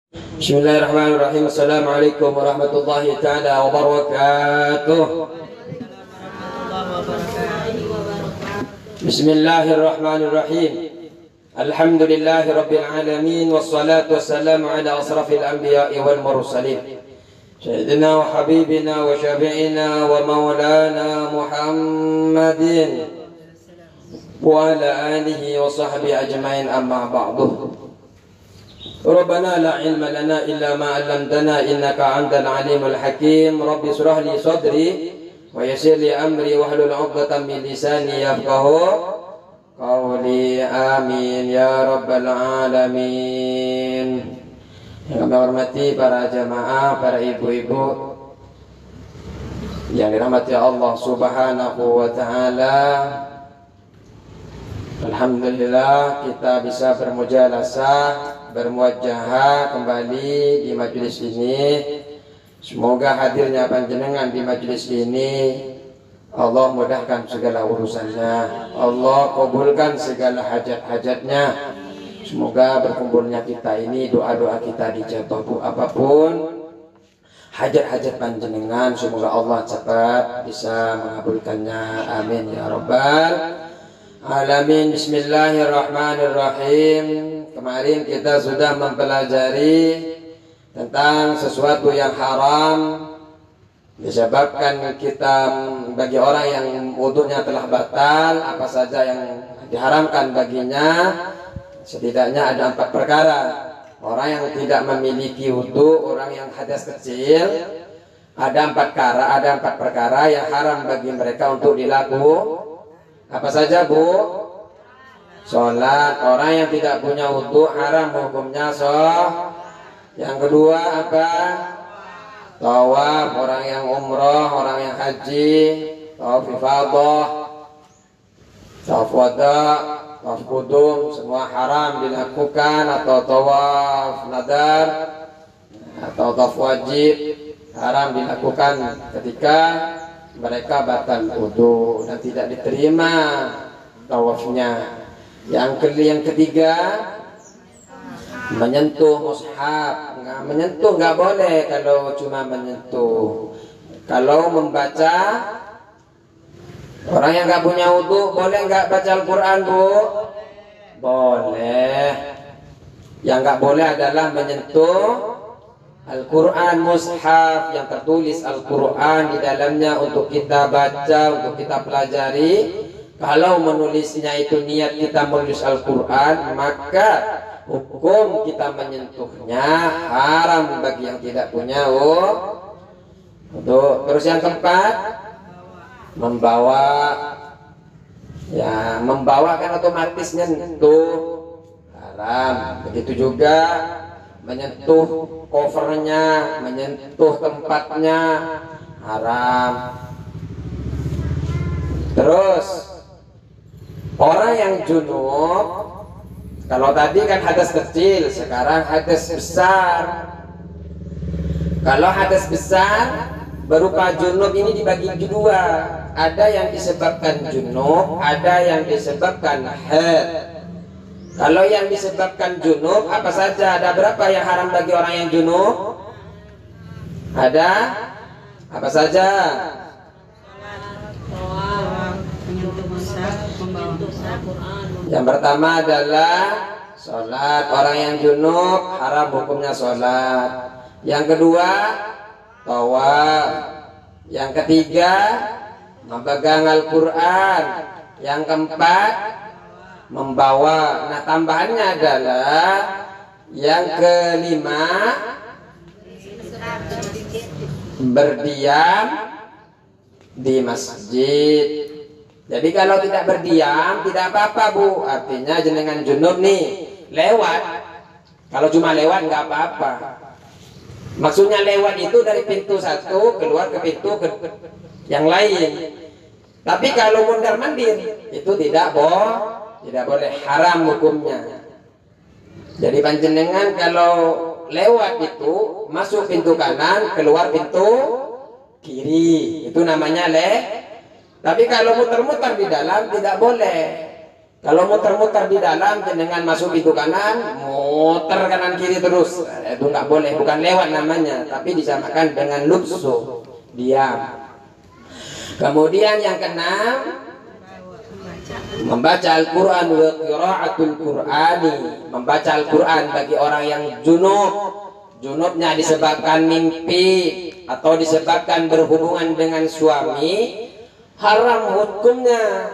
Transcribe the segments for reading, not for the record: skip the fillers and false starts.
Bismillahirrahmanirrahim. Assalamualaikum warahmatullahi taala wabarakatuh. Bismillahirrahmanirrahim. Alhamdulillahi rabbil alamin wassalatu wassalamu ala asrafil anbiya'i wal mursalin. Sayyidina wa habibina wa syafi'ina wa maulana Muhammadin wa ala alihi wa sahbihi ajmain, amma ba'du. Rabbana la ilma lana illa ma 'allamtana innaka antal alimul hakim. Rabbi shrah li sadri wa yassir li amri wahlul 'uqdatam min lisani yafqahu qawli. Amin ya rabbal alamin. Yang kami hormati para jamaah, para ibu-ibu yang dirahmati Allah Subhanahu wa taala. Alhamdulillah kita bisa bermujalasah, bermuajahah kembali di majelis ini. Semoga hadirnya panjenengan di majelis ini Allah mudahkan segala urusannya, Allah kabulkan segala hajat-hajatnya. Semoga berkumpulnya kita ini, doa-doa kita dijabah apapun hajat-hajat panjenengan, semoga Allah cepat bisa mengabulkannya. Amin ya rabbal alamin. Bismillahirrahmanirrahim. Kemarin kita sudah mempelajari tentang sesuatu yang haram disebabkan kita, bagi orang yang wudunya telah batal, apa saja yang diharamkan baginya. Setidaknya ada 4 perkara. Orang yang tidak memiliki wudu, orang yang hadas kecil, ada 4 perkara yang haram bagi mereka untuk dilakukan. Apa saja, Bu? Sholat. Orang yang tidak punya wudu haram hukumnya Yang kedua apa? Tawaf. Orang yang umroh, orang yang haji, tawaf ifadah, tawaf wada, tawaf qudum, semua haram dilakukan. Atau tawaf nadar atau tawaf wajib haram dilakukan ketika mereka batal wudu dan tidak diterima tawafnya. Yang ketiga, menyentuh mushaf. Menyentuh nggak boleh kalau cuma menyentuh. Kalau membaca, orang yang nggak punya wudu boleh nggak baca Al-Quran, Bu? Boleh. Yang nggak boleh adalah menyentuh Al-Quran, mushaf yang tertulis Al-Quran di dalamnya untuk kita baca, untuk kita pelajari. Kalau menulisnya itu niat kita menulis Al-Quran, maka hukum kita menyentuhnya haram bagi yang tidak punya wudu. Terus yang keempat, membawa. Ya, membawa kan otomatis nyentuh, haram. Begitu juga menyentuh covernya, menyentuh tempatnya, haram. Terus orang yang junub, kalau tadi kan hadas kecil, sekarang hadas besar. Kalau hadas besar berupa junub ini dibagi dua. Ada yang disebabkan junub, ada yang disebabkan haid. Kalau yang disebabkan junub apa saja? Ada berapa yang haram bagi orang yang junub? Ada apa saja? Yang pertama adalah sholat. Orang yang junub haram hukumnya sholat. Yang kedua, tawaf. Yang ketiga, memegang Al-Quran. Yang keempat, membawa. Nah, tambahannya adalah yang kelima, berdiam di masjid. Jadi kalau tidak berdiam tidak apa-apa, Bu. Artinya jenengan junub nih lewat. Kalau cuma lewat nggak apa-apa. Maksudnya lewat itu dari pintu satu keluar ke pintu yang lain. Tapi kalau mondar-mandir itu tidak boleh, haram hukumnya. Jadi panjenengan kalau lewat itu masuk pintu kanan, keluar pintu kiri, itu namanya Tapi kalau muter-muter di dalam tidak boleh. Kalau muter-muter di dalam, jenengan masuk pintu kanan, muter kanan kiri terus. Itu nggak boleh, bukan lewat namanya, tapi disamakan dengan lubsu, diam. Kemudian yang keenam, membaca Al-Quran wa qiraatul Qur'ani, membaca Al-Quran bagi orang yang junub. Junubnya disebabkan mimpi atau disebabkan berhubungan dengan suami, haram hukumnya.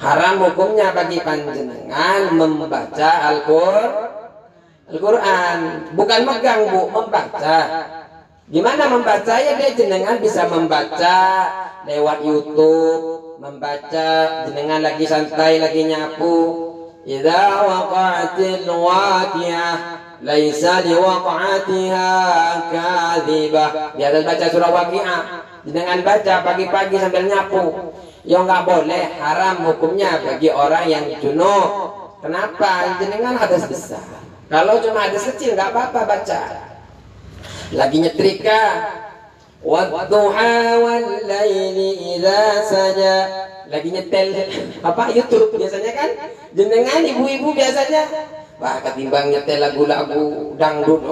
Haram hukumnya bagi panjenengan membaca Al-Quran. Bukan megang, Bu, membaca. Gimana membaca? Ya dia jenengan bisa membaca lewat YouTube, membaca jenengan lagi santai, lagi nyapu. Idza waqa'atil waqi'ah laisa liwaqa'atiha kadhibah. Dia baca surah Waqi'ah. Jenengan baca pagi-pagi sambil nyapu. Ya nggak boleh, haram hukumnya bagi orang yang junub. Kenapa? Jenengan hadas besar. Kalau cuma hadas kecil nggak apa-apa baca. Lagi nyetrika, wadduha wal laili idza saja. Lagi nyetel apa YouTube biasanya kan? Jenengan ibu-ibu biasanya, wah ketimbang nyetel lagu-lagu dangdut.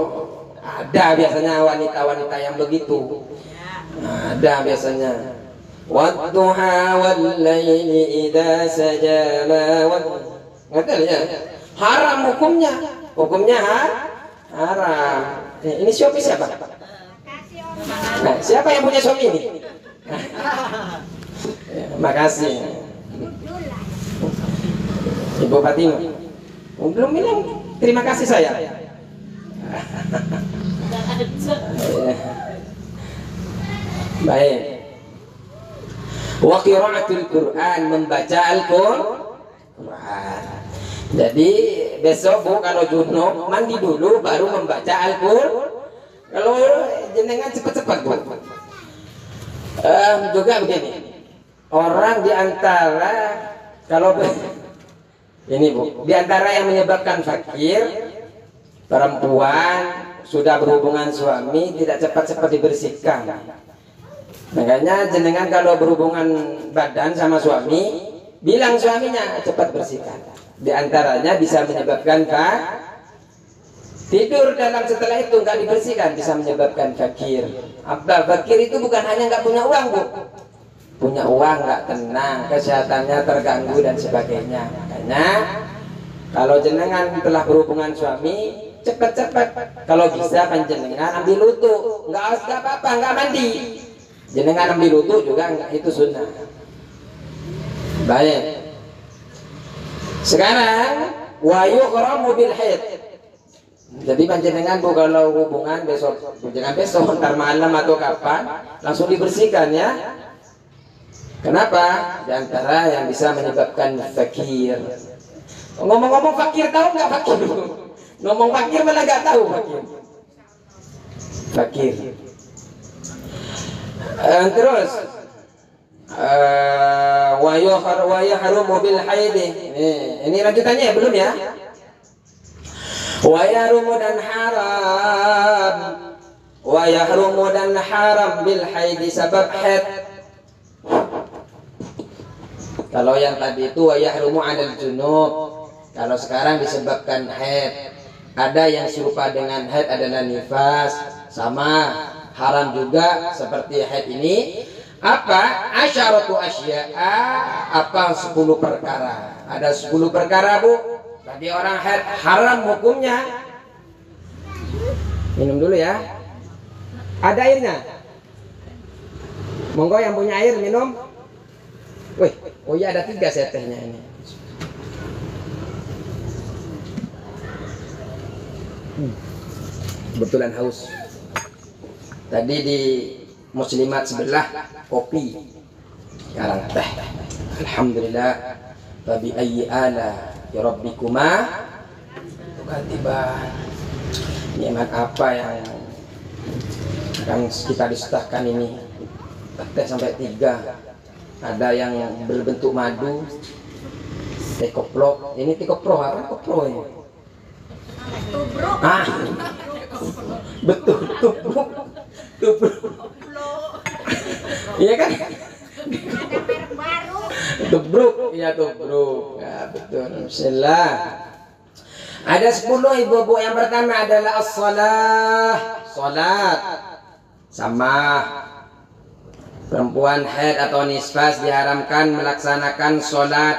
Ada biasanya wanita-wanita yang begitu. Ada biasanya. Wadduha wal laili idza saja ngerti ya? Haram hukumnya. Hukumnya haram. Ini Shopee siapa? Nah, siapa yang punya Shopee ini? Makasih. Ibu Fatimah. Belum bilang terima kasih saya. Baik. Wa qiraatul Qur'an, membaca Al-Qur'an. Jadi besok Bu kalau junub mandi dulu baru membaca Al-Qur'an. Kalau jenengan cepat-cepat Bu. Juga begini. Orang diantara kalau ini Bu, diantara yang menyebabkan fakir, perempuan sudah berhubungan suami tidak cepat-cepat dibersihkan. Makanya jenengan kalau berhubungan badan sama suami, bilang suaminya cepat bersihkan. Di antaranya bisa menyebabkan tidur dalam setelah itu nggak dibersihkan, bisa menyebabkan fakir. Apa fakir itu bukan hanya nggak punya uang Bu, punya uang nggak tenang, kesehatannya terganggu dan sebagainya. Makanya kalau jenengan telah berhubungan suami, cepat-cepat. Kalau bisa panjenengan ambil wudu, nggak apa-apa, nggak mandi. Jenengan ambil wudu juga itu sunnah. Baik. Sekarang wa yughramu bil haid. Jadi panjenengan Bu kalau hubungan besok, jangan besok, ntar malam atau kapan, langsung dibersihkan ya. Kenapa? Di antara yang bisa menyebabkan fakir. Ngomong-ngomong fakir, tahu nggak fakir? Ngomong fakir malah nggak tahu fakir. Fakir. Terus wa yahrumu bil haid. Ini lanjutannya ya, belum ya? Wa yahrumu dan haram. Wa yahrumu dan haram bil haid sebab haid. Kalau yang tadi itu wa yahrumu 'alal junub. Kalau sekarang disebabkan haid. Ada yang serupa dengan haid adalah nifas, sama haram juga seperti haid ini. Apa? Asyaratu asya'a, apa 10 perkara. Ada 10 perkara Bu bagi orang haid haram hukumnya. Minum dulu ya. Ada airnya? Monggo yang punya air minum. Wih, oh iya ada 3 setehnya ini. Kebetulan haus. Tadi di muslimat sebelah kopi, sekarang teh. Alhamdulillah. Babi ayyi ala ya rabbikuma tukatiban. Nikmat apa yang akan kita disertakan ini? Teh sampai 3. Ada yang berbentuk madu, teh koplo. Ini teh koplo apa koplo ini? Ah, betul, tubruk. Iya kan? Tubruk, iya tubruk. betul. Bismillah. Ada 10 ibu-ibu. Yang pertama adalah as-salah, salat. Sama perempuan haid atau nifas diharamkan melaksanakan salat.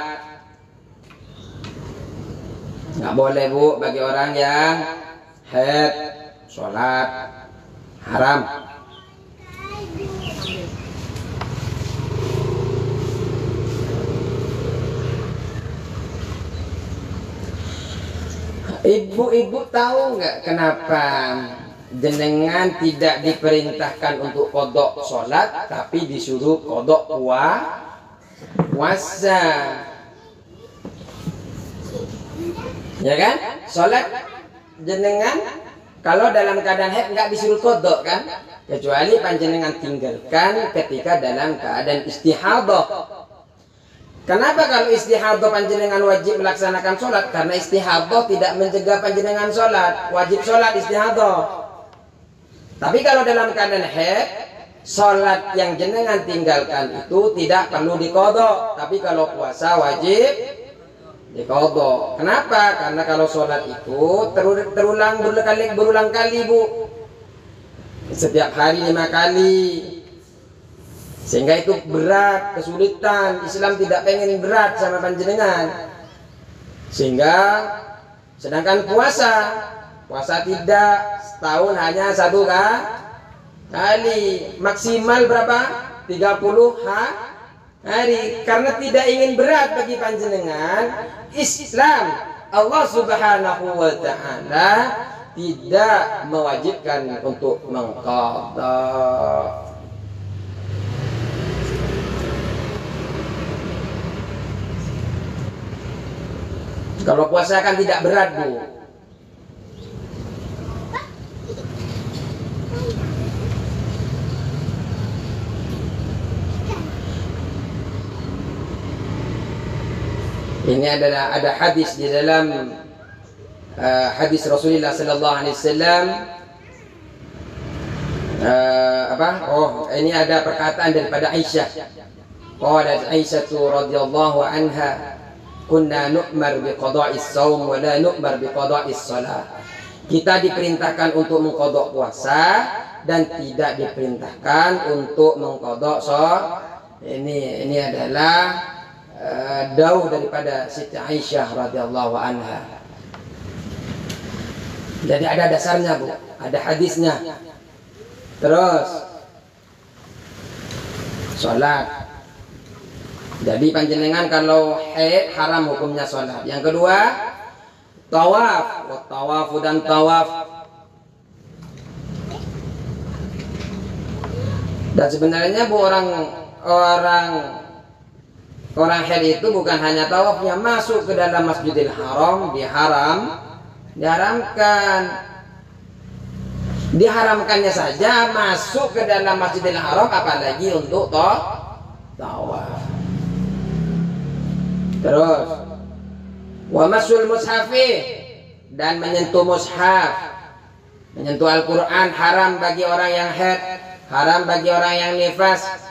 Nggak boleh bu bagi orang yang haid salat, haram. Ibu-ibu tahu nggak kenapa jenengan tidak diperintahkan untuk kodok sholat, tapi disuruh kodok puasa? Ya kan? Sholat jenengan kalau dalam keadaan haid nggak disuruh kodok kan? Kecuali panjenengan tinggalkan ketika dalam keadaan istihadah. Kenapa kalau istihadah panjenengan wajib melaksanakan sholat? Karena istihadah tidak mencegah panjenengan sholat. Wajib sholat istihadah. Tapi kalau dalam keadaan haid, sholat yang jenengan tinggalkan itu tidak perlu dikodok. Tapi kalau puasa wajib dikodok. Kenapa? Karena kalau sholat itu berulang kali bu. Setiap hari 5 kali. Sehingga itu berat, kesulitan. Islam tidak pengen berat sama panjenengan. Sehingga sedangkan puasa tidak, setahun hanya 1 kali. Maksimal berapa? 30 hari. Karena tidak ingin berat bagi panjenengan, Islam Allah Subhanahu wa ta'ala tidak mewajibkan untuk mengqadha. Kalau puasa kan tidak berat bu. Ini adalah ada hadis di dalam hadis Rasulullah sallallahu alaihi wasallam. Ini ada perkataan daripada Aisyah. Qalat Aisyah radhiyallahu anha, kunna nu'mar biqada'is shaum wa la nu'mar biqada'is shalah. Kita diperintahkan untuk mengqadha puasa dan tidak diperintahkan untuk mengqadha shalah. Ini adalah dauh daripada Siti Aisyah radhiyallahu anha. Jadi ada dasarnya bu, ada hadisnya. Terus salat. Jadi panjenengan kalau haid haram hukumnya sholat. Yang kedua tawaf, tawafu dan tawaf. Dan sebenarnya bu orang haid itu bukan hanya tawafnya, masuk ke dalam Masjidil Haram diharamkannya saja masuk ke dalam Masjidil Haram, apalagi untuk tawaf. Terus wa masul mushafi, dan menyentuh mushaf, menyentuh Al-Quran haram bagi orang yang haid, haram bagi orang yang nifas.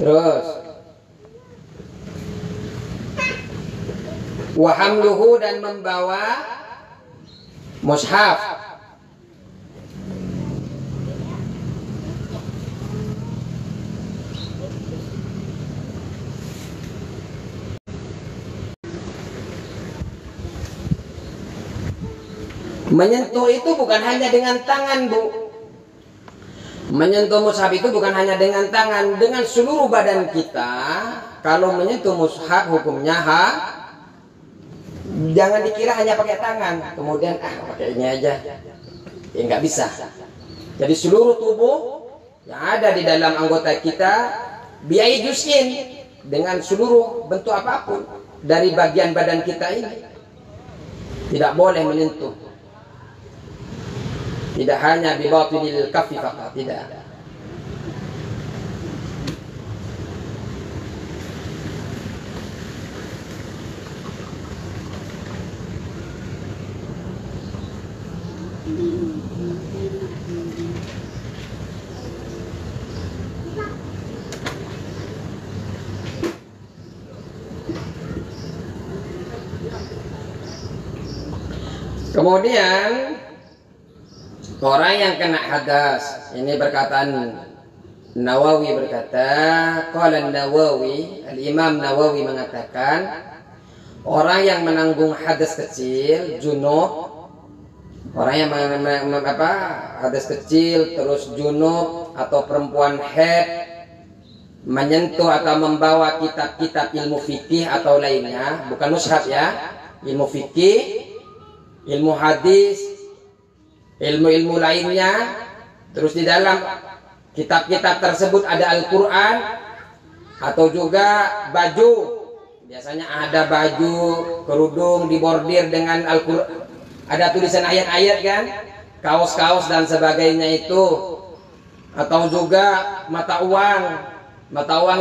Terus wa hamluhu, dan membawa mushaf. Menyentuh itu bukan hanya dengan tangan bu. Menyentuh mushaf itu bukan hanya dengan tangan, dengan seluruh badan kita. Kalau menyentuh mushaf hukumnya jangan dikira hanya pakai tangan, kemudian pakai ini aja, ya nggak bisa. Jadi seluruh tubuh yang ada di dalam anggota kita, biai juz'in, dengan seluruh bentuk apapun dari bagian badan kita ini tidak boleh menyentuh. Tidak hanya bi batinil kaffi faqat, tidak. Kemudian orang yang kena hadas, ini perkataan Nawawi berkata, qala Nawawi, Al-Imam Nawawi mengatakan, orang yang menanggung hadas kecil, junub, orang yang hadas kecil terus junub atau perempuan haid menyentuh atau membawa kitab-kitab ilmu fikih atau lainnya, bukan mushaf ya, ilmu fikih, ilmu hadis, ilmu-ilmu lainnya, terus di dalam kitab-kitab tersebut ada Al-Quran atau juga baju, biasanya ada baju kerudung dibordir dengan Al-Quran, ada tulisan ayat-ayat kan, kaos-kaos dan sebagainya itu, atau juga mata uang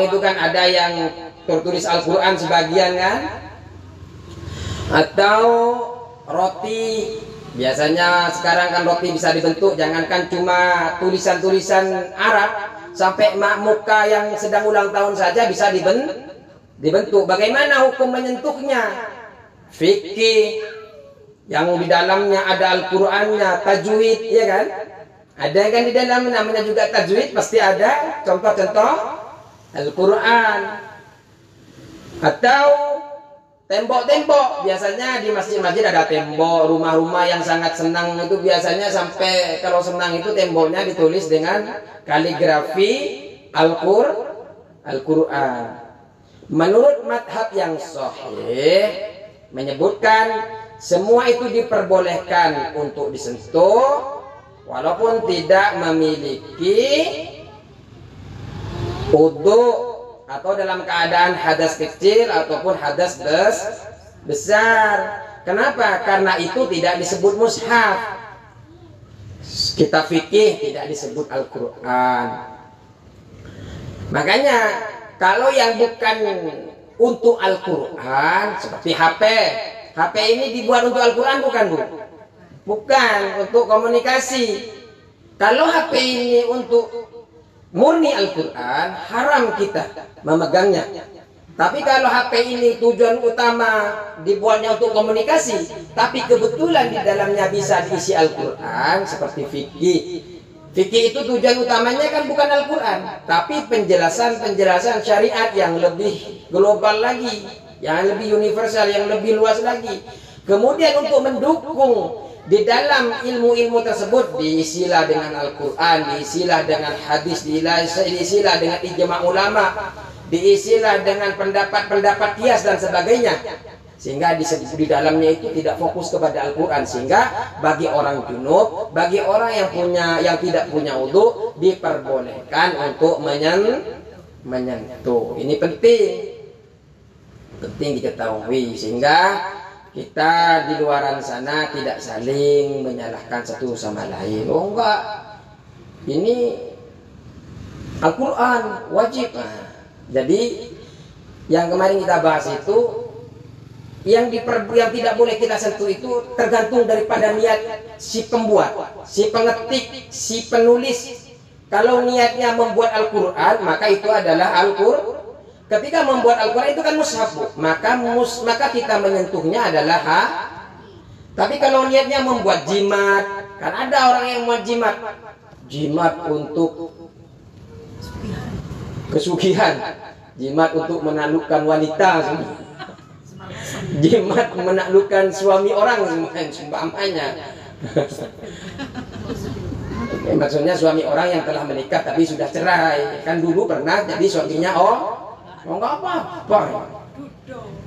itu kan ada yang tertulis Al-Quran sebagian kan, atau roti. Biasanya sekarang kan roti bisa dibentuk, jangankan cuma tulisan-tulisan Arab, sampai muka yang sedang ulang tahun saja bisa dibentuk. Bagaimana hukum menyentuhnya? Fikih yang di dalamnya ada Al-Qur'annya, tajwid, ya kan? Ada kan di dalam namanya juga tajwid, pasti ada contoh-contoh Al-Qur'an. Atau tembok-tembok, biasanya di masjid-masjid ada tembok, rumah-rumah yang sangat senang itu biasanya sampai kalau senang itu temboknya ditulis dengan kaligrafi Al-Qur'an. Menurut madhab yang sahih menyebutkan semua itu diperbolehkan untuk disentuh walaupun tidak memiliki wudu atau dalam keadaan hadas kecil ataupun hadas besar. Kenapa? Karena itu tidak disebut mushaf. Kitab fikih tidak disebut Al-Quran. Makanya kalau yang bukan untuk Al-Quran seperti HP ini dibuat untuk Al-Quran bukan, Bu? Bukan, untuk komunikasi. Kalau HP ini untuk murni Al-Quran, haram kita memegangnya. Tapi kalau HP ini tujuan utama dibuatnya untuk komunikasi, tapi kebetulan di dalamnya bisa diisi Al-Quran, seperti fikih. Fikih itu tujuan utamanya kan bukan Al-Quran, tapi penjelasan syariat yang lebih global lagi, yang lebih universal, yang lebih luas lagi. Kemudian untuk mendukung di dalam ilmu-ilmu tersebut, diisilah dengan Al-Quran, diisilah dengan hadis, diisilah dengan ijma' ulama, diisilah dengan pendapat-pendapat qiyas dan sebagainya, sehingga di dalamnya itu tidak fokus kepada Al-Quran. Sehingga bagi orang junub, bagi orang yang tidak punya wudu, diperbolehkan untuk menyentuh. Ini penting diketahui, sehingga kita di luaran sana tidak saling menyalahkan satu sama lain. Oh enggak, ini Al-Quran wajib. Jadi yang kemarin kita bahas itu, yang tidak boleh kita sentuh itu tergantung daripada niat si pembuat, si pengetik, si penulis. Kalau niatnya membuat Al-Quran, maka itu adalah Al-Quran. Ketika membuat Al-Quran itu kan mushaf, maka kita menyentuhnya adalah Tapi kalau niatnya membuat jimat, kan ada orang yang membuat jimat untuk kesugihan, jimat untuk menaklukkan wanita, jimat menaklukkan suami orang, seumpamanya. Maksudnya suami orang yang telah menikah tapi sudah cerai, kan dulu pernah jadi suaminya enggak apa-apa,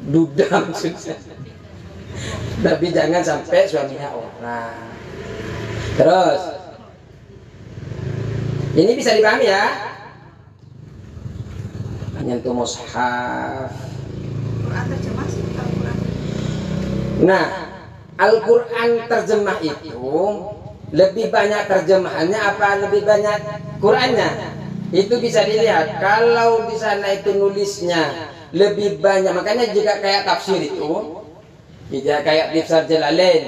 duda maksudnya. Tapi jangan sampai suaminya orang. Terus ini bisa dipahami ya, menyentuh mushaf. Nah, Al-Quran terjemah itu lebih banyak terjemahannya apa lebih banyak Qurannya? Itu bisa dilihat. Kalau di sana itu nulisnya lebih banyak, makanya jika kayak tafsir itu, jika kayak tafsir Jalalain,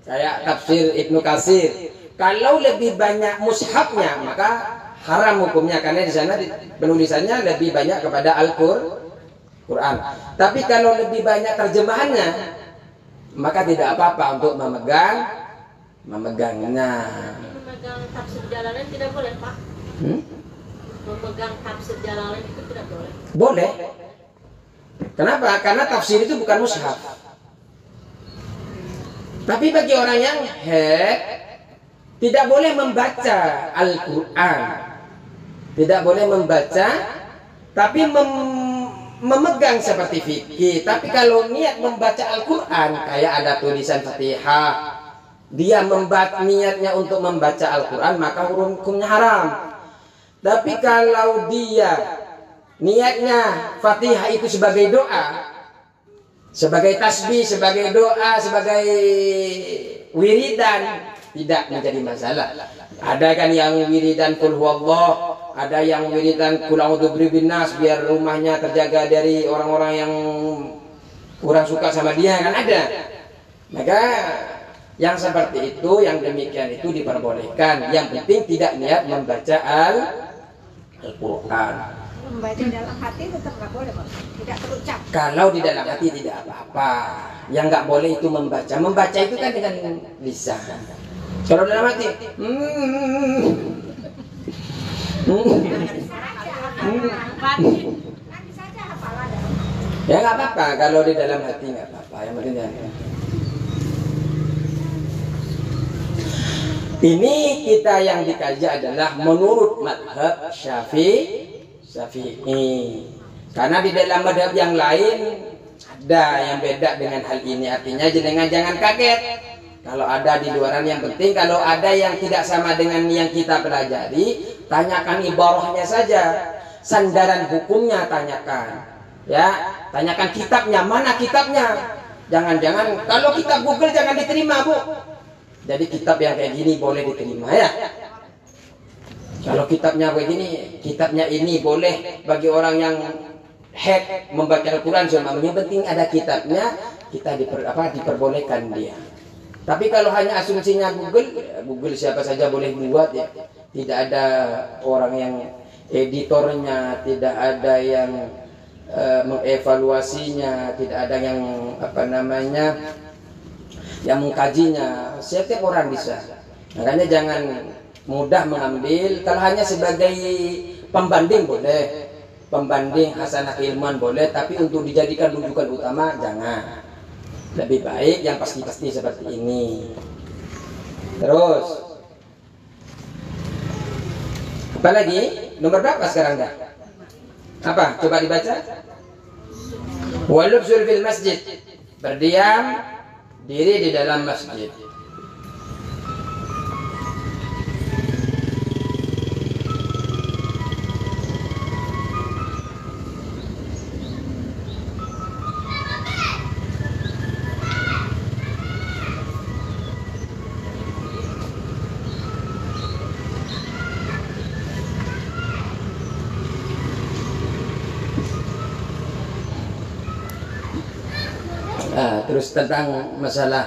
kayak tafsir Ibnu Katsir, kalau lebih banyak mushafnya maka haram hukumnya, karena di sana penulisannya lebih banyak kepada Al-Quran. Tapi kalau lebih banyak terjemahannya, maka tidak apa-apa untuk memegangnya. Memegang tafsir Jalalain tidak boleh, Pak? Memegang tafsir Jalalain itu tidak boleh? Boleh. Kenapa? Karena tafsir itu bukan mushaf. Tapi bagi orang yang tidak boleh membaca Al-Quran, tidak boleh membaca, tapi memegang seperti fikih. Tapi kalau niat membaca Al-Quran, kayak ada tulisan Fatihah, dia niatnya untuk membaca Al-Quran, maka hukumnya haram. Tapi kalau dia niatnya Fatihah itu sebagai doa, sebagai tasbih, sebagai doa, sebagai wiridan, tidak menjadi masalah. Ada kan yang wiridan qul huwallah, ada yang wiridan qul a'udzu birabbin nas, biar rumahnya terjaga dari orang-orang yang kurang suka sama dia, kan ada. Maka yang seperti itu, yang demikian itu diperbolehkan. Yang penting tidak niat membaca Al-Quran. Membaca dalam hati tetap nggak boleh, Pak. Tidak terucap. Kalau di dalam hati tidak apa-apa. Yang nggak boleh itu membaca. Membaca itu kan dengan lisan. Kalau dalam hati, ya nggak apa-apa. Kalau di dalam hati nggak apa-apa. Yang penting ini kita yang dikaji adalah menurut madhab Syafi'i. Karena di dalam madhab yang lain ada yang beda dengan hal ini. Artinya jangan kaget kalau ada di luaran. Yang penting kalau ada yang tidak sama dengan yang kita pelajari, tanyakan ibarahnya saja, sandaran hukumnya tanyakan. Ya, tanyakan kitabnya, mana kitabnya. Jangan-jangan kalau kitab Google jangan diterima, Bu. Jadi kitab yang kayak gini boleh diterima ya. Kalau kitabnya begini, kitabnya ini boleh bagi orang yang membaca Al-Quran semuanya. Yang penting ada kitabnya, kita diperbolehkan dia. Tapi kalau hanya asumsinya Google siapa saja boleh buat ya. Tidak ada orang yang editornya, tidak ada yang mengevaluasinya, tidak ada yang yang mengkajinya. Setiap orang bisa. Makanya jangan mudah mengambil. Kalau hanya sebagai pembanding boleh, pembanding hasanah ilmuwan boleh, tapi untuk dijadikan rujukan utama jangan. Lebih baik yang pasti-pasti seperti ini. Terus apa lagi? Nomor berapa sekarang dah? Apa? Coba dibaca. Walubsul fil masjid, berdiam diri di dalam masjid. Terus tentang masalah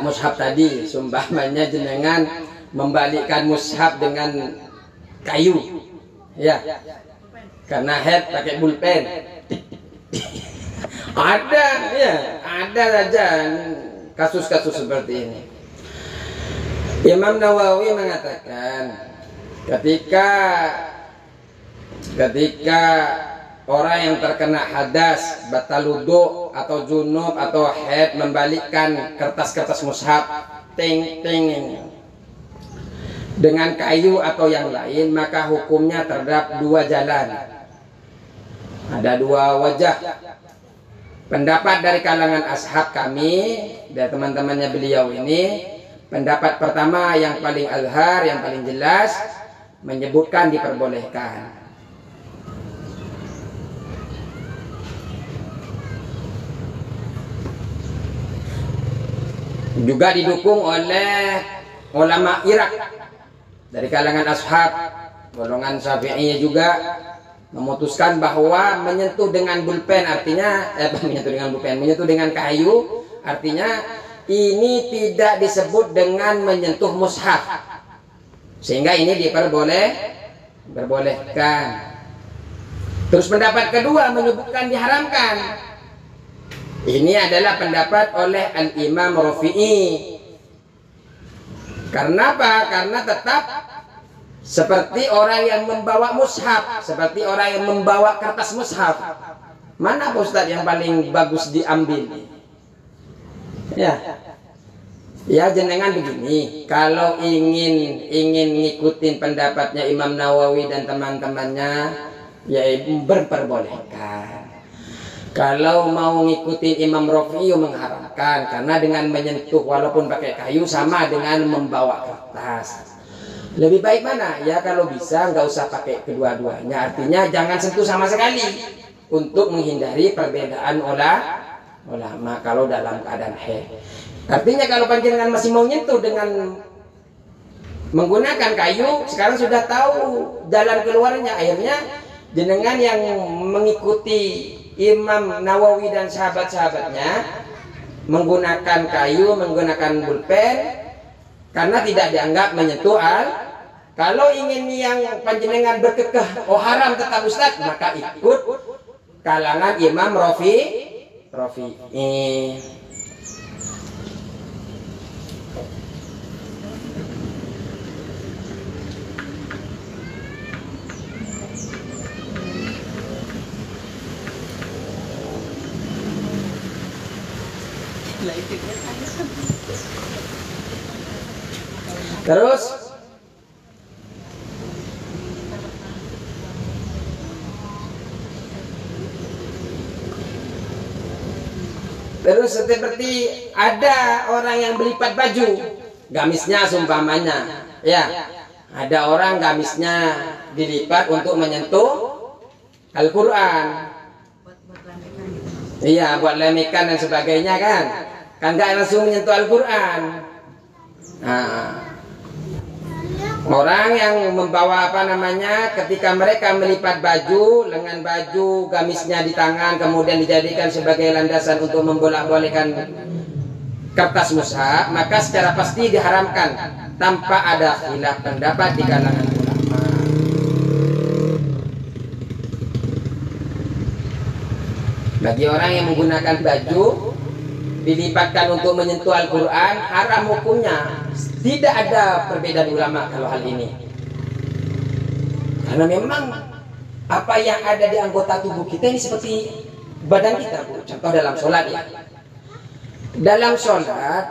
mushaf tadi, sumpahnya jenengan membalikkan mushaf dengan kayu, ya, karena pakai pulpen. Ada saja kasus-kasus seperti ini. Imam Nawawi mengatakan ketika orang yang terkena hadas, batal wudu atau junub atau haid membalikkan kertas-kertas mushaf dengan kayu atau yang lain, maka hukumnya terhadap dua jalan. Ada dua wajah. Pendapat dari kalangan ashab kami dan teman-temannya beliau ini, pendapat pertama yang paling azhar, yang paling jelas menyebutkan diperbolehkan. Juga didukung oleh ulama Irak dari kalangan ashab. Golongan Syafi'iyah juga memutuskan bahwa menyentuh dengan pulpen artinya menyentuh dengan kayu artinya ini tidak disebut dengan menyentuh mushaf, sehingga ini diperbolehkan. Terus pendapat kedua menyebutkan diharamkan. Ini adalah pendapat oleh Al-Imam Rafi'i. Karena apa? Karena tetap seperti orang yang membawa mushaf, seperti orang yang membawa kertas mushaf. Mana Pak Ustadz yang paling bagus diambil? Ya jenengan begini, kalau ingin ngikutin pendapatnya Imam Nawawi dan teman-temannya, ya berperbolehkan. Kalau mau ngikutin Imam Rafi'i mengharamkan, karena dengan menyentuh walaupun pakai kayu sama dengan membawa kertas. Lebih baik mana? Ya kalau bisa nggak usah pakai kedua-duanya. Artinya jangan sentuh sama sekali untuk menghindari perbedaan ulama kalau dalam keadaan haid. Artinya kalau panjenengan masih mau nyentuh dengan menggunakan kayu, sekarang sudah tahu jalan keluarnya. Akhirnya jenengan yang mengikuti Imam Nawawi dan sahabat-sahabatnya menggunakan kayu, menggunakan pulpen karena tidak dianggap menyentuh Kalau ingin yang panjenengan berkekeh, oh haram tetap Ustaz, maka ikut kalangan Imam Rafi'i. Terus seperti ada orang yang berlipat baju, gamisnya seumpamanya, ya, ada orang gamisnya dilipat untuk menyentuh Al-Quran. Iya, buat lemekan dan sebagainya kan nggak langsung menyentuh Al-Quran. Nah, orang yang membawa ketika mereka melipat baju, lengan baju, gamisnya di tangan, kemudian dijadikan sebagai landasan untuk membolak-balikan kertas mushaf, maka secara pasti diharamkan tanpa ada khilaf pendapat di kalangan ulama. Bagi orang yang menggunakan baju dilipatkan untuk menyentuh Al-Quran, haram hukumnya. Tidak ada perbedaan ulama kalau hal ini. Karena memang apa yang ada di anggota tubuh kita ini seperti badan kita, Bu. Contoh dalam sholat ya. Dalam sholat,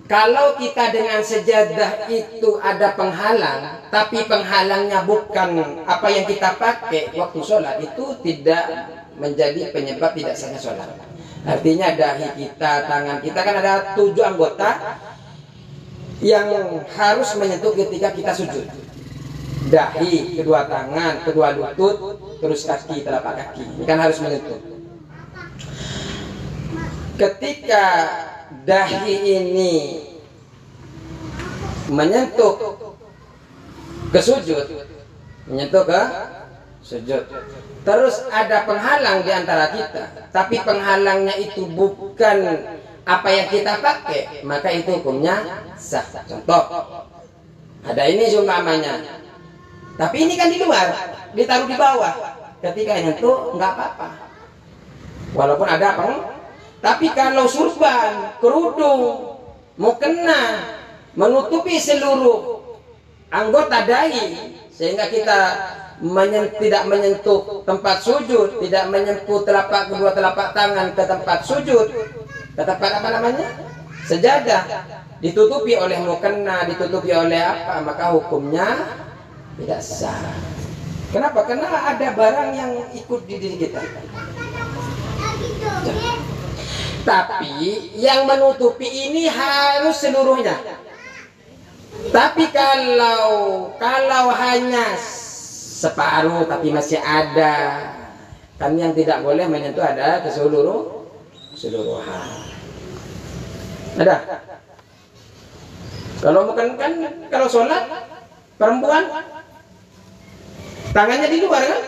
kalau kita dengan sejadah itu ada penghalang, tapi penghalangnya bukan apa yang kita pakai waktu sholat, itu tidak menjadi penyebab tidak sahnya sholat. Artinya dahi kita, tangan kita, kan ada 7 anggota yang harus menyentuh ketika kita sujud. Dahi, kedua tangan, kedua lutut, terus kaki, telapak kaki. Ini kan harus menyentuh. Ketika dahi ini menyentuh ke sujud, menyentuh ke sujud, terus ada penghalang di antara kita, tapi penghalangnya itu bukan apa yang kita pakai, maka itu hukumnya sah. Contoh, ada ini seumpamanya, tapi ini kan di luar, ditaruh di bawah. Ketika nyentuh nggak apa-apa, walaupun ada tapi kalau surban, kerudung, mukena, menutupi seluruh anggota dahi, sehingga kita tidak menyentuh tempat sujud, tidak menyentuh kedua telapak tangan ke tempat sujud, ke tempat sejadah, ditutupi oleh mukena, ditutupi oleh apa, maka hukumnya tidak sah. Kenapa? Karena ada barang yang ikut di diri kita. Tapi yang menutupi ini harus seluruhnya. Tapi kalau hanya separuh tapi masih ada, kan yang tidak boleh menyentuh ada keseluruhan. Ada. Kalau bukan kan kalau sholat perempuan tangannya di luar kan,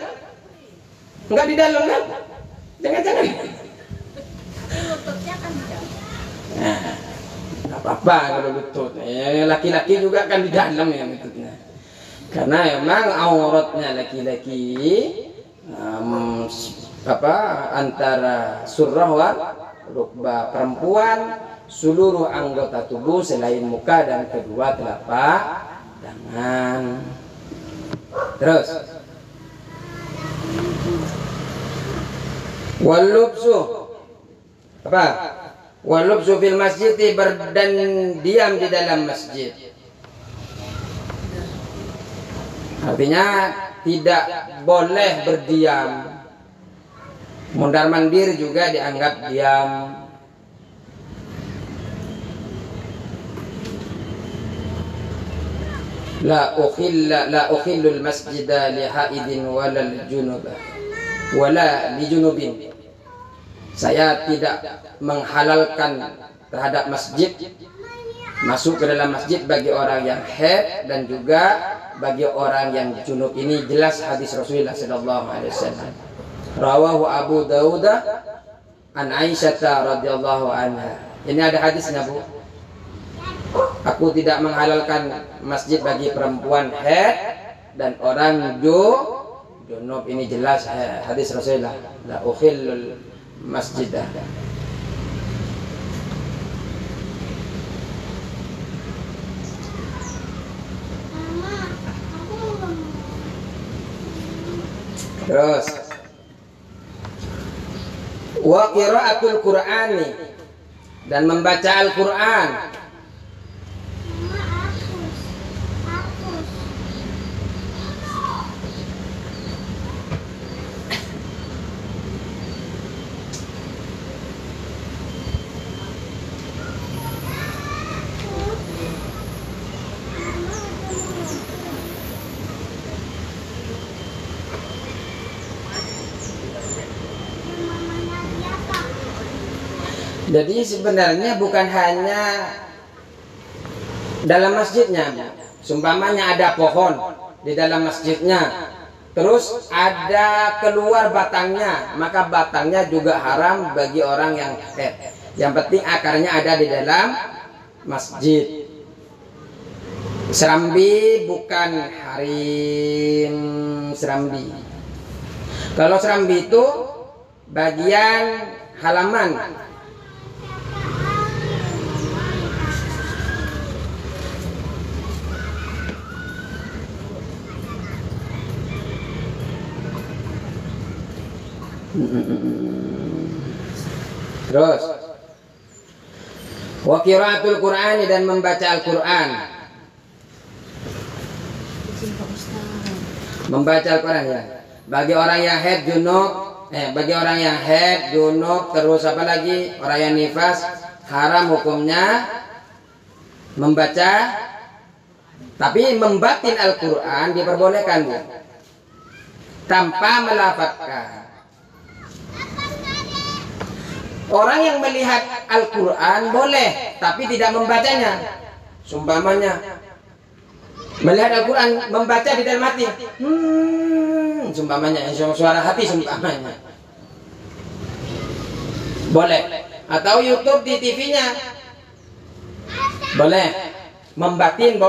enggak di dalam kan? Jangan-jangan. Lututnya kan di dalam. Nah, apa-apa kalau lutut. Laki-laki juga kan di dalam ya lututnya. Karena memang auratnya laki-laki antara surah rukbah. Perempuan seluruh anggota tubuh selain muka dan kedua telapak tangan. Terus walubsu apa? Walubsu fil masjid, dan diam di dalam masjid. Artinya tidak boleh berdiam. Mundar mandir juga dianggap diam. La ukhillul masjida li haidin wala li junubin. Saya tidak menghalalkan terhadap masjid, masuk ke dalam masjid bagi orang yang haid dan juga bagi orang yang junub. Ini jelas hadis Rasulullah sallallahu alaihi wasallam. Rawahu Abu Dawud an Aisyah radhiyallahu anha. Ini ada hadisnya, Bu. Aku tidak menghalalkan masjid bagi perempuan haid dan orang junub. Ini jelas hadis Rasulullah. La ukhillul masjidah. Terus wa qiraatul Qur'ani, dan membaca Al-Qur'an. Jadi sebenarnya bukan hanya dalam masjidnya. Sumpamanya ada pohon di dalam masjidnya, terus ada keluar batangnya, maka batangnya juga haram bagi orang yang haid. Yang penting akarnya ada di dalam masjid. Serambi bukan harim serambi. Kalau serambi itu bagian halaman. Terus wa qiraatul Qur'an, dan membaca Al-Qur'an. Membaca Al-Qur'an ya. Bagi orang yang haid junub, terus apa lagi? Orang yang nifas, haram hukumnya membaca, tapi membatin Al-Qur'an diperbolehkan, Bu, tanpa melafadzkan. Orang yang melihat Al-Quran boleh, tapi tidak membacanya. Sumpamanya melihat Al-Quran, membaca di dalam hati, sumpamanya suara hati, sumpamanya boleh. Atau YouTube di TV-nya boleh. Membatin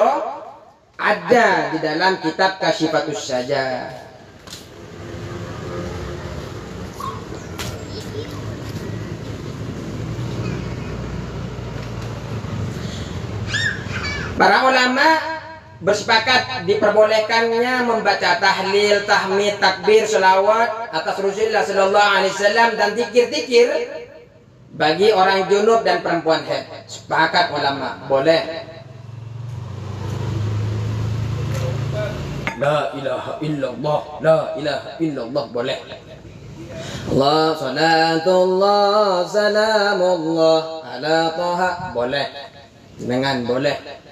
ada di dalam kitab Kasyifatus Sajah. Para ulama bersepakat diperbolehkannya membaca tahlil, tahmid, takbir, selawat atas Rasulullah sallallahu alaihi wasallam dan zikir-zikir bagi orang junub dan perempuan haid. Sepakat ulama, boleh. La ilaha illallah, la ilaha illallah, boleh. Allah salatullah salamullah ala taha, boleh. Dengan boleh.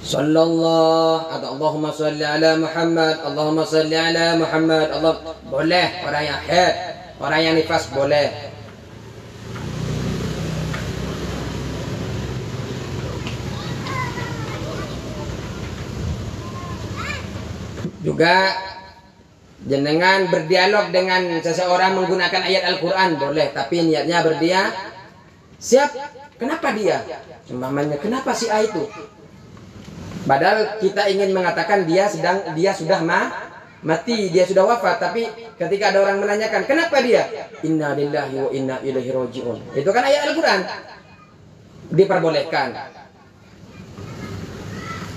Sallallahu atau Allahumma salli ala Muhammad, Allahumma salli ala Muhammad, Allah, boleh. Orang yang haid, orang yang nifas boleh. Juga jenengan berdialog dengan seseorang menggunakan ayat Al-Quran boleh, tapi niatnya berdia. Siap, kenapa dia? Umpamanya, kenapa si A itu? Padahal kita ingin mengatakan dia sudah mati, dia sudah wafat, tapi ketika ada orang menanyakan, kenapa dia? Inna lillahi wa inna ilaihi raji'un. Itu kan ayat Al-Quran. Diperbolehkan.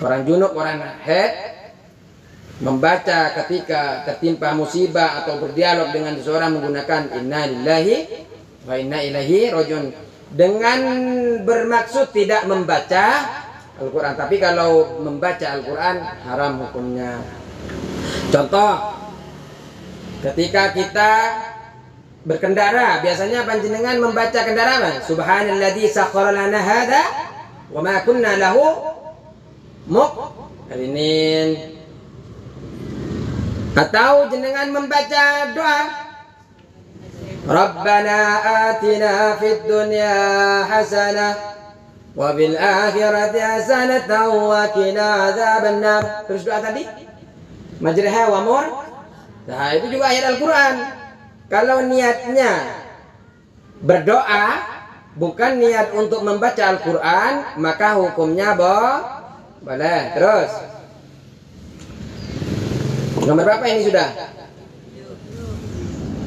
Orang junub, orang haid membaca ketika tertimpa musibah atau berdialog dengan seseorang menggunakan inna lillahi wa inna ilaihi raji'un dengan bermaksud tidak membaca Al-Quran. Tapi kalau membaca Al-Quran haram hukumnya. Contoh, ketika kita berkendara, biasanya panjenengan membaca kendaraan. Subhanalladzi sakhkhara lana hadza wa ma kunna lahu muqrinin. Atau jenengan membaca doa Rabbana atina fid dunya hasanah wa bil akhirati hasanatan wa qina adzabannar. Terus doa tadi majriha wa mur. Nah, itu juga ayat Al-Quran. Kalau niatnya berdoa bukan niat untuk membaca Al-Quran, maka hukumnya boleh. Terus nomor berapa ini sudah?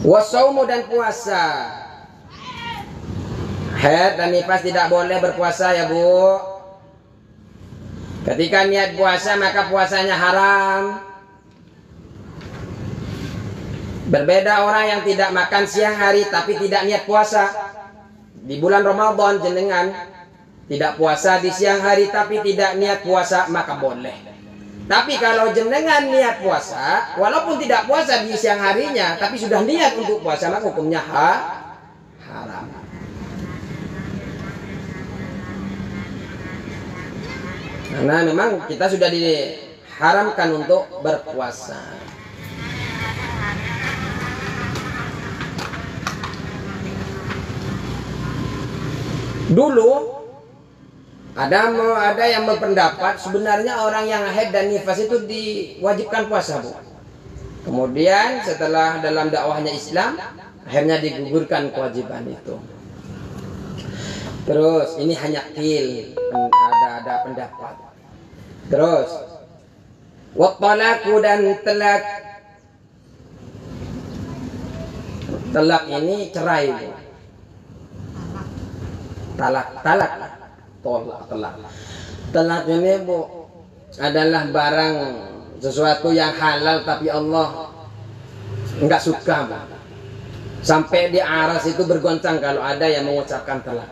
Wasaumu dan puasa. Haid dan nifas tidak boleh berpuasa ya Bu. Ketika niat puasa maka puasanya haram. Berbeda orang yang tidak makan siang hari tapi tidak niat puasa. Di bulan Ramadan jenengan tidak puasa di siang hari tapi tidak niat puasa maka boleh. Tapi kalau jenengan niat puasa, walaupun tidak puasa di siang harinya, tapi sudah niat untuk puasa, maka hukumnya haram. Karena memang kita sudah diharamkan untuk berpuasa. Dulu ada yang berpendapat sebenarnya orang yang haid dan nifas itu diwajibkan puasa, Bu. Kemudian setelah dalam dakwahnya Islam akhirnya digugurkan kewajiban itu. Terus ini hanya ada pendapat. Terus wattalaku dan talak. Talak ini cerai, Bu. Talak ini Bu adalah barang sesuatu yang halal tapi Allah enggak suka, Bu. Sampai di aras itu bergoncang kalau ada yang mengucapkan talak.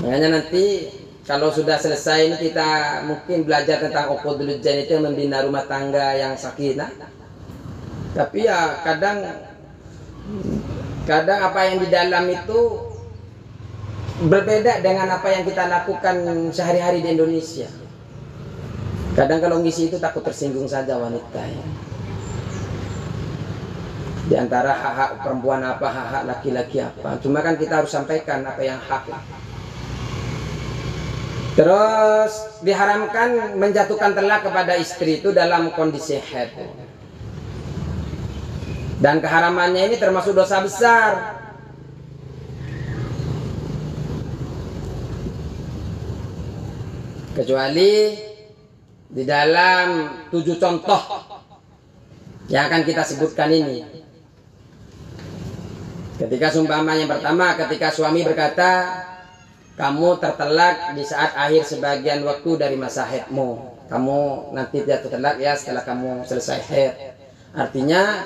Makanya nanti kalau sudah selesai ini kita mungkin belajar tentang uqudul jan itu membina rumah tangga yang sakinah. Tapi ya kadang apa yang di dalam itu berbeda dengan apa yang kita lakukan sehari-hari di Indonesia. Kadang kalau ngisi itu takut tersinggung saja wanita ya. Di antara hak-hak perempuan apa, hak-hak laki-laki apa. Cuma kan kita harus sampaikan apa yang hak. Terus diharamkan menjatuhkan talak kepada istri itu dalam kondisi haid. Dan keharamannya ini termasuk dosa besar. Kecuali di dalam 7 contoh yang akan kita sebutkan ini. Ketika seumpama yang pertama, ketika suami berkata, kamu tertelak di saat akhir sebagian waktu dari masa haidmu. Kamu nanti jatuh talak ya setelah kamu selesai haid. Artinya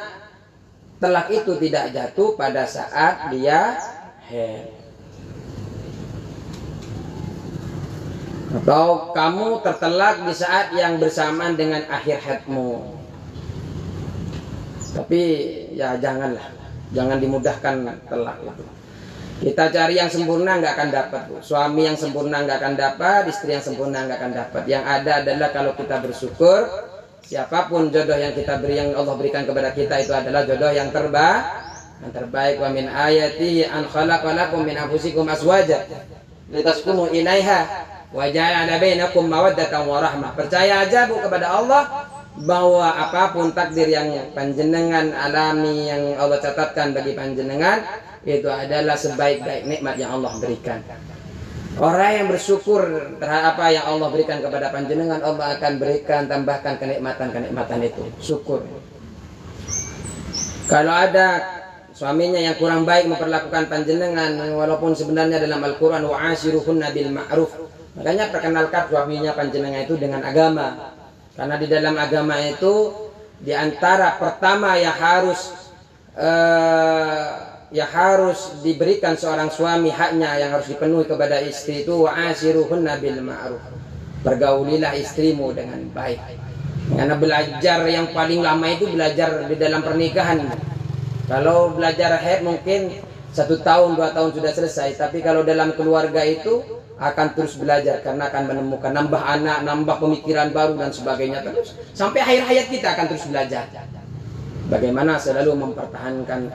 talak itu tidak jatuh pada saat dia haid. Atau kamu tertelak di saat yang bersamaan dengan akhir haidmu. Tapi ya jangan dimudahkan telak itu. Kita cari yang sempurna nggak akan dapat, Bu. Suami yang sempurna nggak akan dapat, istri yang sempurna nggak akan dapat. Yang ada adalah kalau kita bersyukur, siapapun jodoh yang kita beri, yang Allah berikan kepada kita itu adalah jodoh yang terbaik. Wa min ayati an khalaqalakum min anfusikum azwaja litaskunu ilaiha wa ja'ala bainakum mawaddatan wa rahmah. Percaya aja, Bu, kepada Allah bahwa apapun takdir yang panjenengan alami, yang Allah catatkan bagi panjenengan, itu adalah sebaik-baik nikmat yang Allah berikan. Orang yang bersyukur terhadap apa yang Allah berikan kepada panjenengan, Allah akan berikan tambahkan kenikmatan-kenikmatan itu. Syukur. Kalau ada suaminya yang kurang baik memperlakukan panjenengan, walaupun sebenarnya dalam Al-Quran wa'ashiruhunna bil ma'ruf, makanya perkenalkan suaminya panjenengan itu dengan agama. Karena di dalam agama itu di antara pertama yang harus diberikan seorang suami haknya yang harus dipenuhi kepada istri itu wa'ashiruhunna bil ma'ruf. Pergaulilah istrimu dengan baik. Karena belajar yang paling lama itu belajar di dalam pernikahan. Kalau belajar haid mungkin 1 tahun 2 tahun sudah selesai, tapi kalau dalam keluarga itu akan terus belajar karena akan menemukan nambah anak, nambah pemikiran baru dan sebagainya, terus sampai akhir hayat kita akan terus belajar bagaimana selalu mempertahankan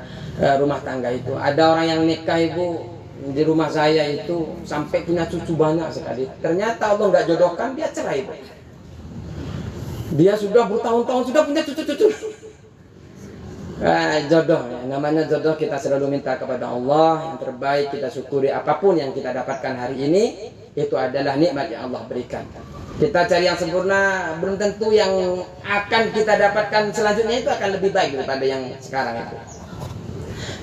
rumah tangga itu. Ada orang yang nikah ibu di rumah saya itu sampai punya cucu banyak sekali, ternyata Allah nggak jodohkan, dia cerai ibu. Dia sudah bertahun-tahun sudah punya cucu-cucu. Jodoh ya. Namanya jodoh, kita selalu minta kepada Allah yang terbaik, kita syukuri apapun yang kita dapatkan hari ini, itu adalah nikmat yang Allah berikan. Kita cari yang sempurna, belum tentu yang akan kita dapatkan selanjutnya itu akan lebih baik daripada yang sekarang itu.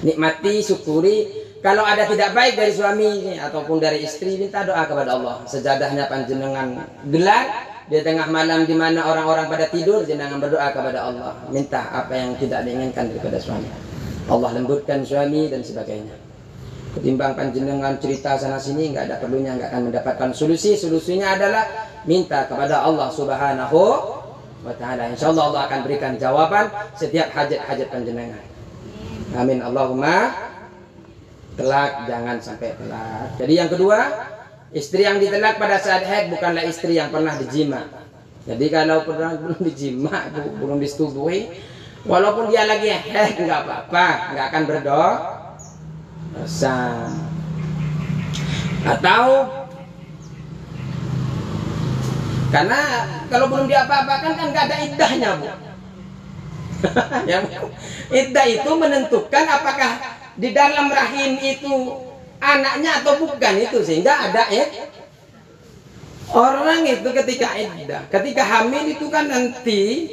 Nikmati, syukuri. Kalau ada tidak baik dari suami ataupun dari istri, minta doa kepada Allah. Sejadahnya panjenengan gelar di tengah malam di mana orang-orang pada tidur, jangan berdoa kepada Allah, minta apa yang tidak diinginkan daripada suami. Allah lembutkan suami dan sebagainya. Ketimbang panjenengan cerita sana sini, nggak ada perlunya, nggak akan mendapatkan solusi. Solusinya adalah minta kepada Allah Subhanahu wa Ta'ala. Insya Allah Allah akan berikan jawaban setiap hajat-hajat panjenengan. Amin. Allahumma. Telak jangan sampai telak. Jadi yang kedua, istri yang ditelak pada saat haid bukanlah istri yang pernah dijima. Jadi kalau belum dijima, belum disetubuhi, walaupun dia lagi haid nggak apa-apa, nggak akan berdosa. Atau karena kalau belum diapa-apakan kan nggak ada iddahnya, Bu. Yang iddah itu menentukan apakah di dalam rahim itu anaknya atau bukan, itu sehingga ada orang itu ketika iddah, ketika hamil itu kan nanti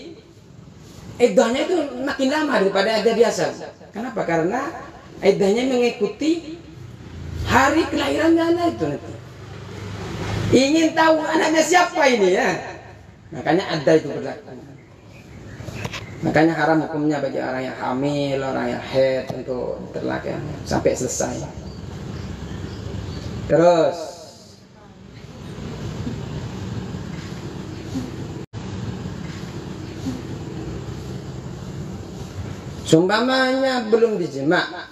iddahnya itu makin lama daripada iddah biasa. Kenapa? Karena iddahnya mengikuti hari kelahirannya anak itu nanti. Ingin tahu anaknya siapa ini ya, makanya iddah itu berlaku. Makanya haram hukumnya bagi orang yang hamil, orang yang haid untuk terlak ya, sampai selesai. Terus sumpamanya belum dijima,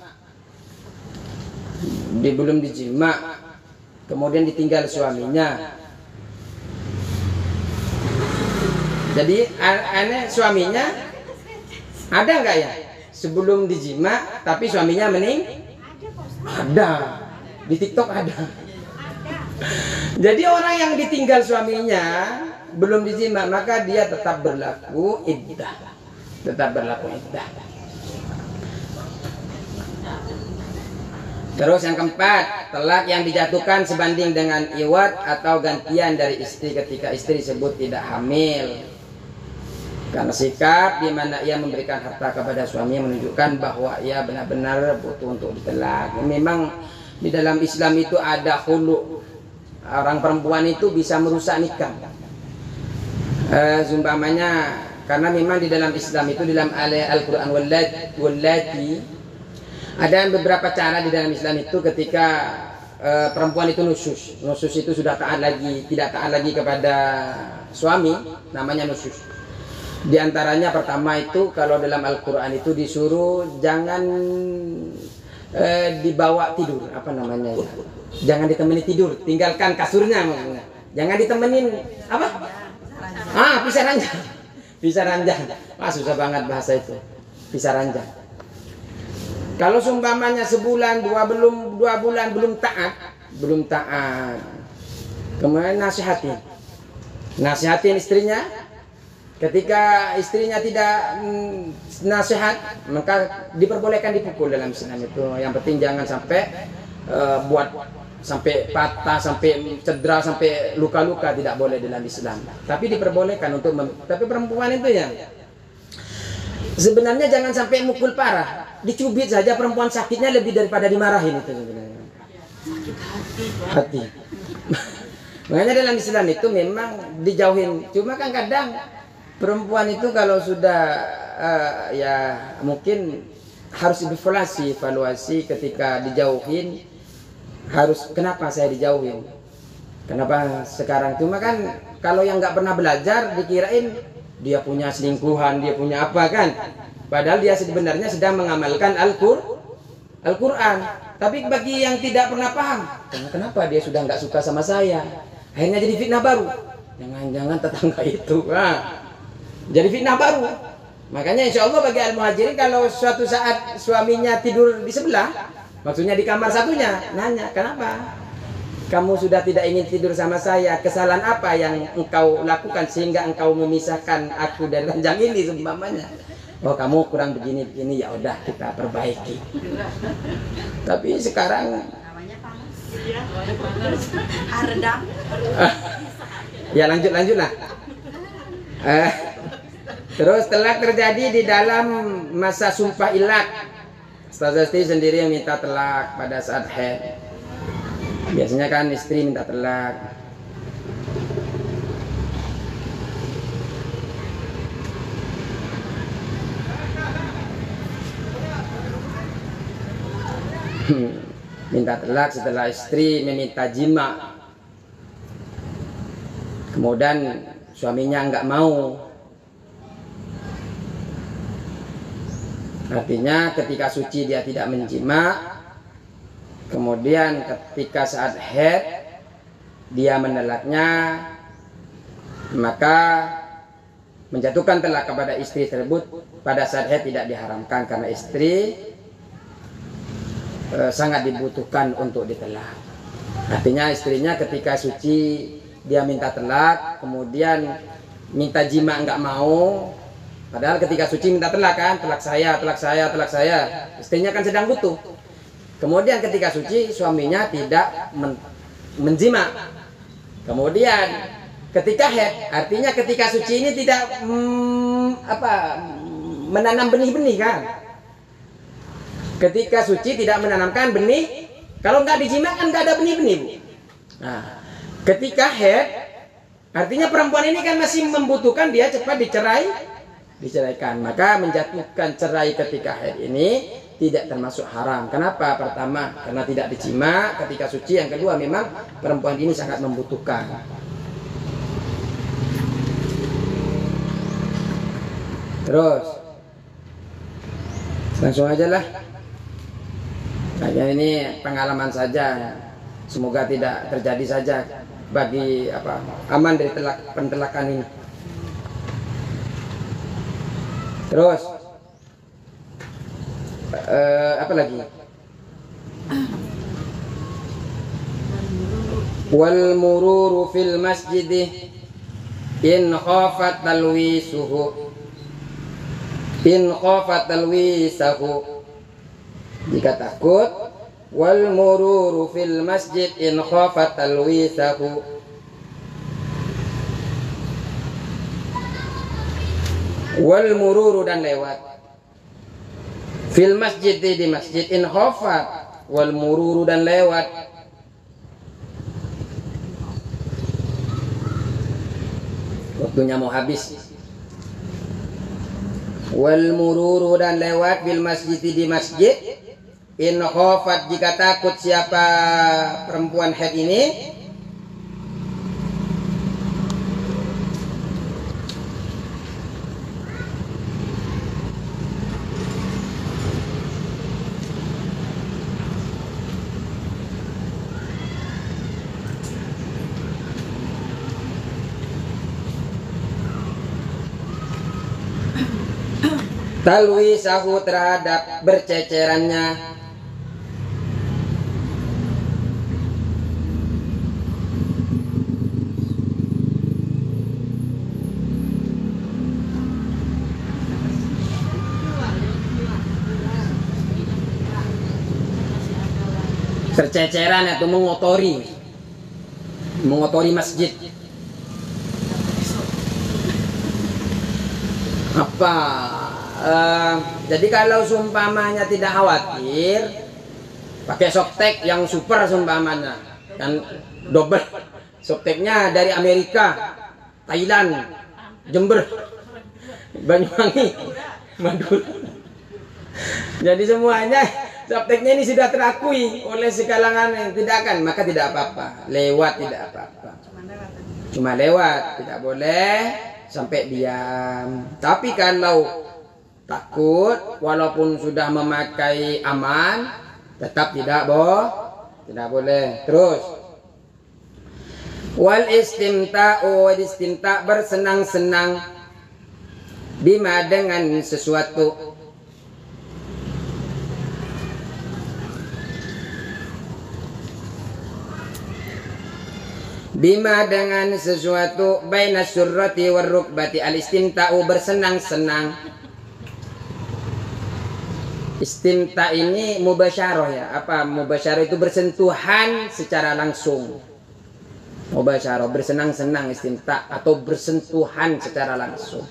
kemudian ditinggal suaminya. Jadi aneh suaminya ada nggak ya sebelum dijima tapi suaminya ada. Di TikTok ada. Jadi orang yang ditinggal suaminya belum dijima, maka dia tetap berlaku iddah. Terus yang keempat, talak yang dijatuhkan sebanding dengan iwad atau gantian dari istri ketika istri tersebut tidak hamil. Karena sikap di mana ia memberikan harta kepada suami menunjukkan bahwa ia benar-benar butuh untuk ditelak. Memang di dalam Islam itu ada khulu. Orang perempuan itu bisa merusak nikah. Umpamanya karena memang di dalam Islam itu, di dalam Al-Quran wallati, ada beberapa cara di dalam Islam itu ketika perempuan itu nusus itu sudah tidak taat lagi kepada suami, namanya nusus. Di antaranya pertama itu kalau dalam Al-Quran itu disuruh jangan dibawa tidur, apa namanya ya? Jangan ditemani tidur, tinggalkan kasurnya maksudnya. Jangan ditemenin apa? Pisah ranjang. Pisah ranjang. Susah banget bahasa itu. Pisah ranjang. Kalau seumpamanya sebulan, dua bulan belum taat. Kemudian nasihatin istrinya. Ketika istrinya tidak nasihat, maka diperbolehkan dipukul dalam Islam itu. Yang penting jangan sampai buat sampai patah, sampai cedera, sampai luka-luka, tidak boleh dalam Islam. Tapi diperbolehkan untuk tapi perempuan itu ya Sebenarnya jangan sampai mukul parah, dicubit saja perempuan sakitnya lebih daripada dimarahin itu sebenarnya. Hati. Makanya dalam Islam itu memang dijauhin. Cuma kan kadang perempuan itu kalau sudah ya mungkin harus evaluasi ketika dijauhin, harus kenapa saya dijauhin, kenapa sekarang. Cuma kan kalau yang nggak pernah belajar dikirain dia punya selingkuhan, dia punya apa kan, padahal dia sebenarnya sedang mengamalkan Al-Quran. Tapi bagi yang tidak pernah paham, kenapa dia sudah nggak suka sama saya, akhirnya jadi fitnah baru. Jangan-jangan tetangga itu jadi fitnah baru. Makanya insya Allah bagi al-muhajirin, kalau suatu saat suaminya tidur di sebelah, maksudnya di kamar satunya, nanya, kenapa kamu sudah tidak ingin tidur sama saya? Kesalahan apa yang engkau lakukan sehingga engkau memisahkan aku dari ranjang ini seumpamanya? Oh, kamu kurang begini-begini, ya udah kita perbaiki. Tapi sekarang Namanya panas. Iya, panas. Redam. ya lanjutlah. Terus telak terjadi di dalam masa sumpah ilak. Ustazah istri sendiri yang minta telak pada saat haid. Biasanya kan istri minta telak. Minta telak setelah istri meminta jima, kemudian suaminya nggak mau. Artinya ketika suci dia tidak menjima, kemudian ketika saat haid dia menelaknya, maka menjatuhkan telak kepada istri tersebut pada saat haid tidak diharamkan, karena istri sangat dibutuhkan untuk ditelak. Artinya istrinya ketika suci dia minta telak, kemudian minta jima nggak mau, padahal ketika suci minta telak kan, telak saya. Istrinya kan sedang butuh. Kemudian ketika suci suaminya tidak menjima. Kemudian ketika haid, artinya ketika suci ini tidak menanam benih-benih kan. Ketika suci tidak menanamkan benih, kalau nggak dijima kan nggak ada benih-benih, Bu. Nah, ketika haid, artinya perempuan ini kan masih membutuhkan, dia cepat diceraikan. Maka menjatuhkan cerai ketika haid ini tidak termasuk haram. Kenapa? Pertama, karena tidak dijima ketika suci. Yang kedua, memang perempuan ini sangat membutuhkan. Terus langsung aja lah. Nah, ini pengalaman saja. Semoga tidak terjadi saja bagi aman dari pentelakan ini. Terus apa lagi? Wal mururu fil masjid in khafat talwisahu. Jika takut, wal mururu fil masjid in khafat talwisahu. Wal mururu dan lewat fil masjid di masjid in khafat, wal mururu dan lewat. Waktunya mau habis. Wal mururu dan lewat bil masjid di masjid in khafat, jika takut siapa perempuan haid ini talwisahu, terhadap bercecerannya. Berceceran atau mengotori masjid. Apa Jadi kalau sumpamanya tidak khawatir, pakai softtek yang super sumpamanya, kan double. Softteknya dari Amerika, Thailand, Jember, Banyuwangi, Madura. Jadi semuanya softteknya ini sudah terakui oleh sekalangan yang tidak akan, maka tidak apa-apa. Lewat tidak apa-apa. Cuma lewat, tidak boleh sampai diam. Tapi kalau takut, walaupun sudah memakai aman, tetap tidak boleh. Terus, wal istimta bersenang-senang bima dengan sesuatu. Bima dengan sesuatu baina surrati war rukbati. Al istimta'u bersenang-senang. Istimta ini mubasyarah ya. Apa mubasyarah itu? Bersentuhan secara langsung. Mubasyarah bersenang-senang, istimta atau bersentuhan secara langsung.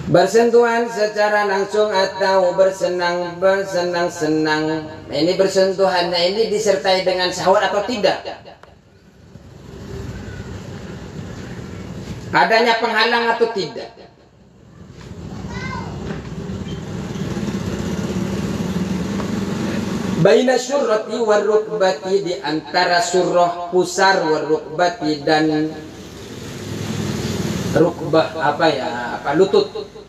Bersentuhan secara langsung atau bersenang-senang. Ini bersentuhannya ini disertai dengan syahwat atau tidak? Adanya penghalang atau tidak? Baina surrati war rukbati, di antara surrah pusar war rukbati dan rukbah lutut.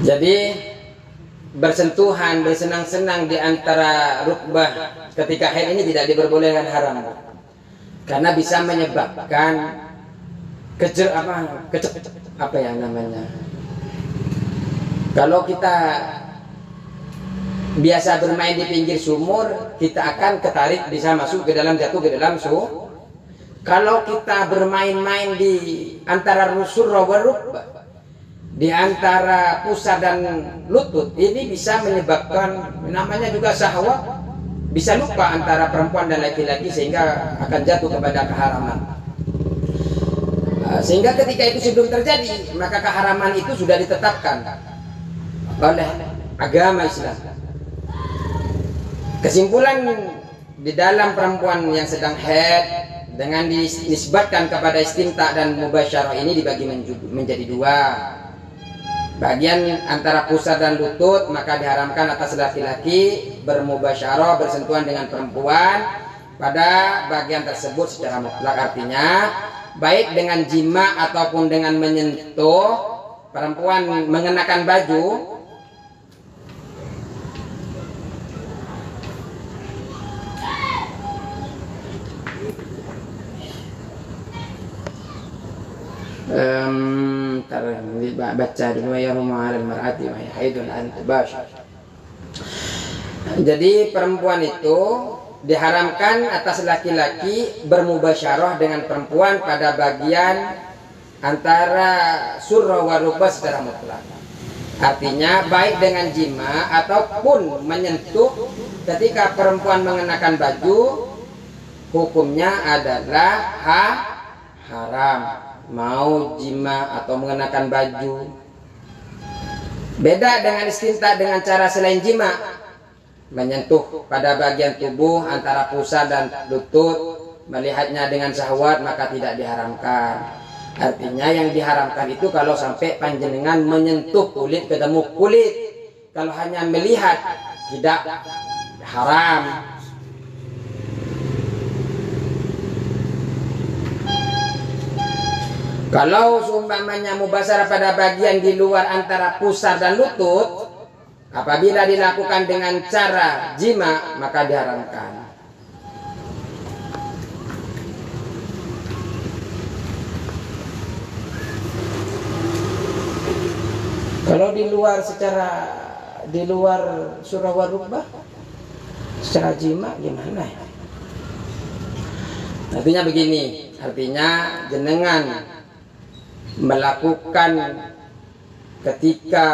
Jadi bersentuhan, bersenang-senang di antara rukbah ketika haid ini tidak diperbolehkan, haram. Karena bisa menyebabkan apa ya namanya? Kalau kita biasa bermain di pinggir sumur, kita akan ketarik, bisa masuk ke dalam, jatuh ke dalam sumur. Kalau kita bermain-main di antara surrah wa rukbah, di antara pusar dan lutut, ini bisa menyebabkan namanya juga syahwat, bisa lupa antara perempuan dan laki-laki sehingga akan jatuh kepada keharaman. Sehingga ketika itu sebelum terjadi, maka keharaman itu sudah ditetapkan oleh agama Islam. Kesimpulan di dalam perempuan yang sedang haid dengan dinisbatkan kepada istimta dan mubasyarah ini dibagi menjadi dua. Bagian antara pusar dan lutut maka diharamkan atas laki-laki bermubasyarah, bersentuhan dengan perempuan pada bagian tersebut secara mutlak. Artinya baik dengan jima ataupun dengan menyentuh. Perempuan mengenakan baju, baca dulu ya rumah al-mar'ati wa haidun an tubasyir. Jadi perempuan itu diharamkan atas laki-laki bermubasyarah dengan perempuan pada bagian antara surrah wa rukbah secara mutlak. Artinya baik dengan jima ataupun menyentuh. Ketika perempuan mengenakan baju, hukumnya adalah haram. Mau jima atau mengenakan baju. Beda dengan istimta dengan cara selain jima, menyentuh pada bagian tubuh antara pusar dan lutut, melihatnya dengan syahwat, maka tidak diharamkan. Artinya yang diharamkan itu kalau sampai panjenengan menyentuh kulit ketemu kulit. Kalau hanya melihat tidak haram. Kalau seumpamanya mubasyarah pada bagian di luar antara pusar dan lutut, apabila dilakukan dengan cara jima, maka diharamkan. Kalau di luar surah warukbah secara jima gimana ya? Artinya begini, artinya jenengan melakukan ketika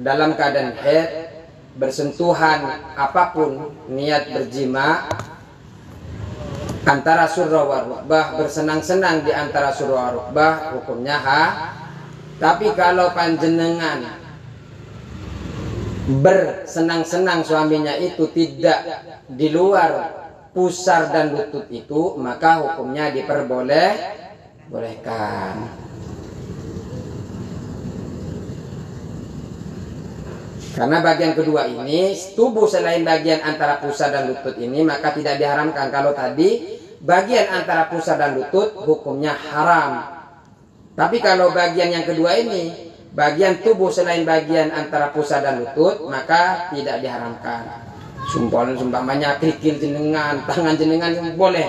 dalam keadaan haid bersentuhan apapun, niat berjima antara surah warukbah, bersenang-senang di antara surah warukbah, hukumnya Tapi kalau panjenengan bersenang-senang suaminya itu tidak di luar pusar dan lutut itu, maka hukumnya diperbolehkan. Karena bagian kedua ini, tubuh selain bagian antara pusar dan lutut ini, maka tidak diharamkan. Kalau tadi bagian antara pusar dan lutut hukumnya haram. Tapi kalau bagian yang kedua ini, bagian tubuh selain bagian antara pusar dan lutut, maka tidak diharamkan. Sumpamanya krikil jenengan, tangan jenengan boleh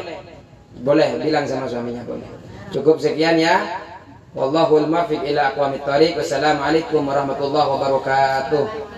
bilang sama suaminya boleh. Cukup sekian ya. Wallahul muwaffiq ila aqwamit thoriq. Wassalamualaikum warahmatullahi wabarakatuh.